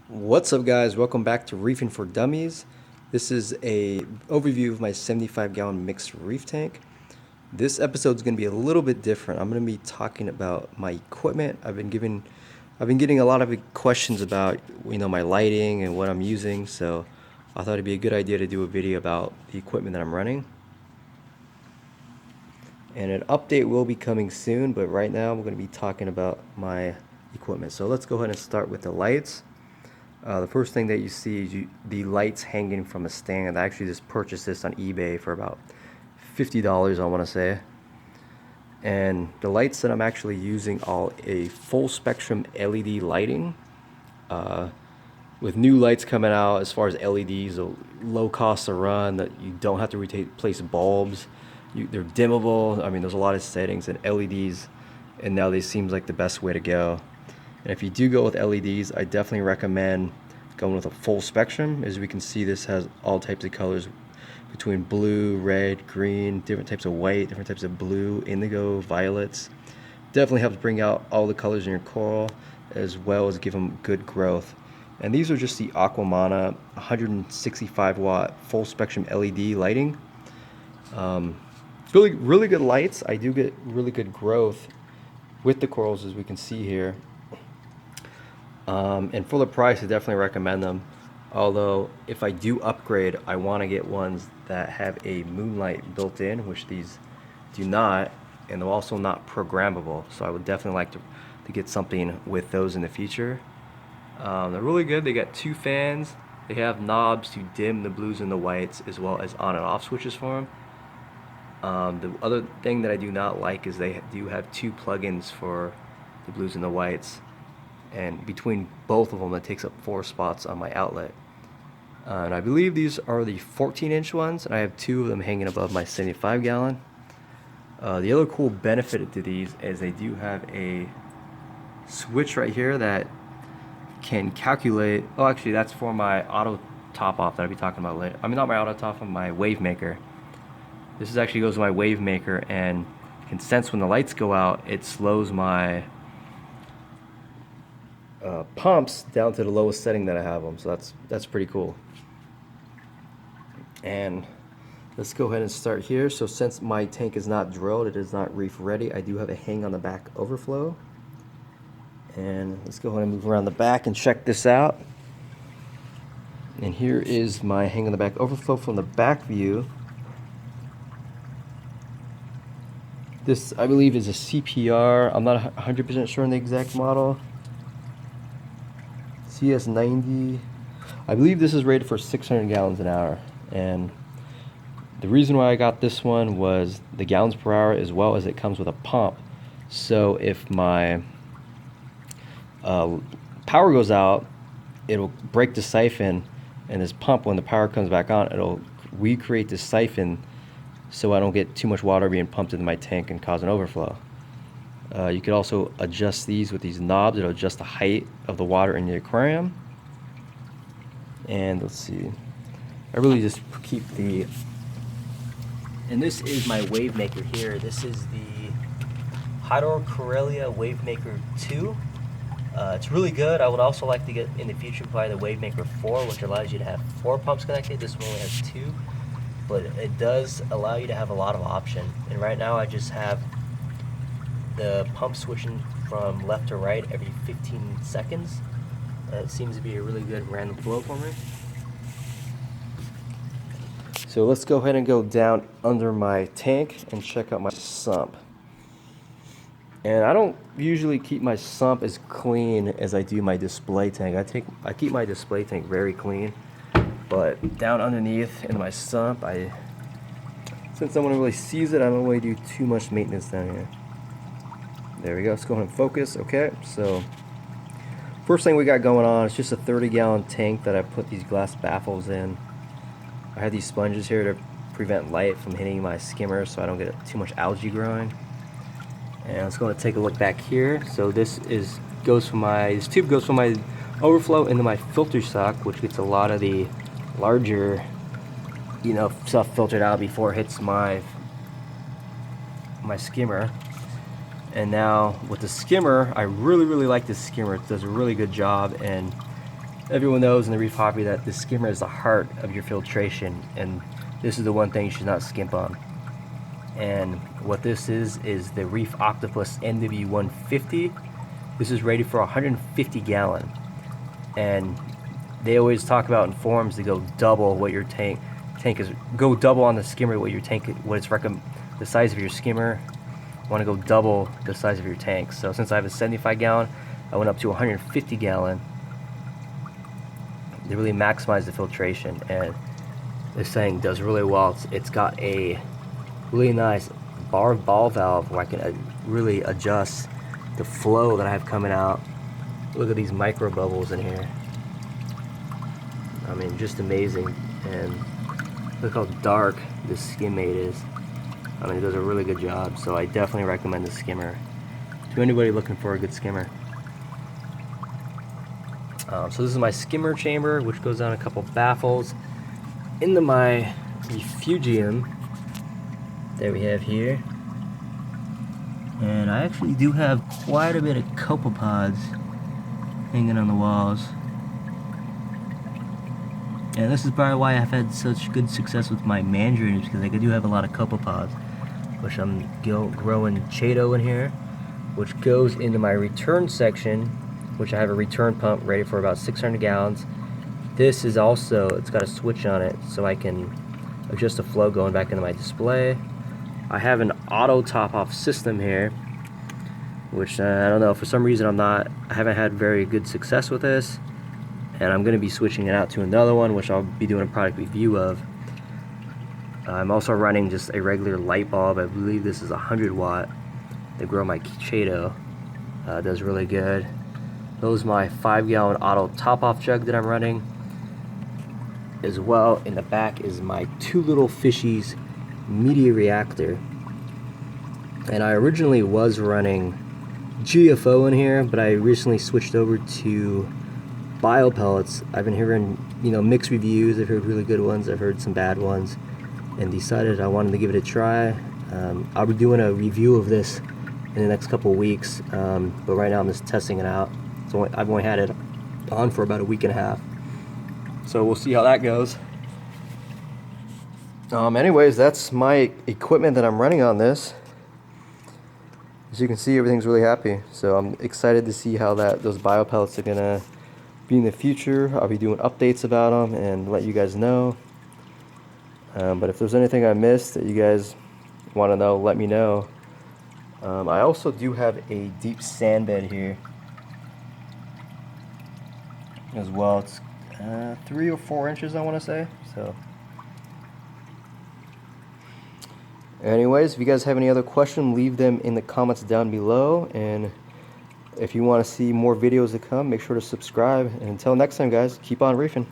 What's up, guys? Welcome back to Reefing for Dummies. This is a overview of my 75-gallon mixed reef tank. This episode is going to be a little bit different. I'm going to be talking about my equipment. I've been getting a lot of questions about my lighting and what I'm using, so I thought it'd be a good idea to do a video about the equipment that I'm running. And an update will be coming soon, but right now I'm going to be talking about my equipment. So let's go ahead and start with the lights. The first thing that you see is the lights hanging from a stand. I actually just purchased this on eBay for about $50, I want to say. And the lights that I'm actually using are a full spectrum LED lighting. With new lights coming out as far as LEDs, low cost to run, that you don't have to replace bulbs. They're dimmable. I mean, there's a lot of settings in LEDs, and now they seem like the best way to go. And if you do go with LEDs, I definitely recommend going with a full spectrum. As we can see, this has all types of colors between blue, red, green, different types of white, different types of blue, indigo, violets. Definitely helps bring out all the colors in your coral, as well as give them good growth. And these are just the Aquamana 165 watt full spectrum LED lighting. Really good lights. I do get really good growth with the corals, as we can see here. And for the price, I definitely recommend them. Although, if I do upgrade, I want to get ones that have a moonlight built in, which these do not, and they're also not programmable. So I would definitely like to get something with those in the future. They're really good. They got 2 fans. They have knobs to dim the blues and the whites, as well as on and off switches for them. The other thing that I do not like is they do have 2 plugins for the blues and the whites. And between both of them, that takes up 4 spots on my outlet. And I believe these are the 14-inch ones, and I have 2 of them hanging above my 75-gallon. The other cool benefit to these is they do have a switch right here that can calculate. Oh, actually, that's for my auto top off that I'll be talking about later. I mean, not my auto top off, my wave maker. This actually goes to my wave maker and can sense when the lights go out. It slows my pumps down to the lowest setting that I have them, so that's pretty cool. And let's go ahead and start here. So since my tank is not drilled, it is not reef ready, I do have a hang on the back overflow. And let's go ahead and move around the back and check this out. And here is my hang on the back overflow from the back view. This, I believe, is a CPR. I'm not 100% sure on the exact model. CS90. I believe this is rated for 600 gallons an hour, and the reason why I got this one was the gallons per hour, as well as it comes with a pump. So if my power goes out, it'll break the siphon, and this pump, when the power comes back on, it'll recreate the siphon so I don't get too much water being pumped into my tank and cause an overflow. You could also adjust these with these knobs. It'll adjust the height of the water in the aquarium. And let's see, I really just keep the, and this is my wave maker here. This is the Hydro Corellia Wave Maker 2. It's really good. I would also like to get in the future buy the Wave Maker 4, which allows you to have 4 pumps connected. This one only has 2, but it does allow you to have a lot of option. And right now I just have the pump switching from left to right every 15 seconds. It seems to be a really good random flow for me. So let's go ahead and go down under my tank and check out my sump. And I don't usually keep my sump as clean as I do my display tank. I keep my display tank very clean, but down underneath in my sump, since no one really sees it, I don't really do too much maintenance down here. There we go. Let's go ahead and focus. Okay, so first thing we got going on is just a 30-gallon tank that I put these glass baffles in. I have these sponges here to prevent light from hitting my skimmer so I don't get too much algae growing. And let's go and take a look back here. So this tube goes from my overflow into my filter sock, which gets a lot of the larger, stuff filtered out before it hits my skimmer. And now with the skimmer, I really like this skimmer. It does a really good job, and Everyone knows in the reef hobby that the skimmer is the heart of your filtration, and this is the one thing you should not skimp on. And what this is the Reef Octopus NW150. This is rated for 150 gallon, and they always talk about in forums to go double what your tank is. Go double on the skimmer what your tank, what it's the size of your skimmer. Want to go double the size of your tank. So since I have a 75 gallon, I went up to 150 gallon. They really maximize the filtration, and this thing does really well. It's got a really nice ball valve where I can really adjust the flow that I have coming out. Look at these micro bubbles in here. I mean, just amazing. And look how dark this skim aid is. I mean, it does a really good job. So I definitely recommend the skimmer to anybody looking for a good skimmer. So this is my skimmer chamber, which goes down a couple baffles into my refugium that we have here. And I actually do have quite a bit of copepods hanging on the walls. And this is probably why I've had such good success with my mandarins, because I do have a lot of copepods, which I'm growing Chaeto in here, which goes into my return section, which I have a return pump ready for about 600 gallons. This is also, it's got a switch on it so I can adjust the flow going back into my display. I have an auto top off system here, which I don't know, for some reason I haven't had very good success with this, and I'm going to be switching it out to another one, which I'll be doing a product review of. I'm also running just a regular light bulb. I believe this is 100 watt to grow my Chaeto. Does really good. Those are my 5 gallon auto top off jug that I'm running. As well, in the back is my 2 little fishies media reactor. And I originally was running GFO in here, but I recently switched over to bio pellets. I've been hearing, mixed reviews. I've heard really good ones, I've heard some bad ones, and decided I wanted to give it a try. I'll be doing a review of this in the next couple of weeks, but right now I'm just testing it out. So I've only had it on for about a week and a half, so we'll see how that goes. Anyways, that's my equipment that I'm running on this. As you can see, everything's really happy. So I'm excited to see how those bio pellets are gonna be in the future. I'll be doing updates about them and let you guys know. But if there's anything I missed that you guys want to know, let me know. I also do have a deep sand bed here as well. It's 3 or 4 inches, I want to say. So anyways, if you guys have any other questions, leave them in the comments down below, and if you want to see more videos to come, make sure to subscribe. And until next time, guys, keep on reefing.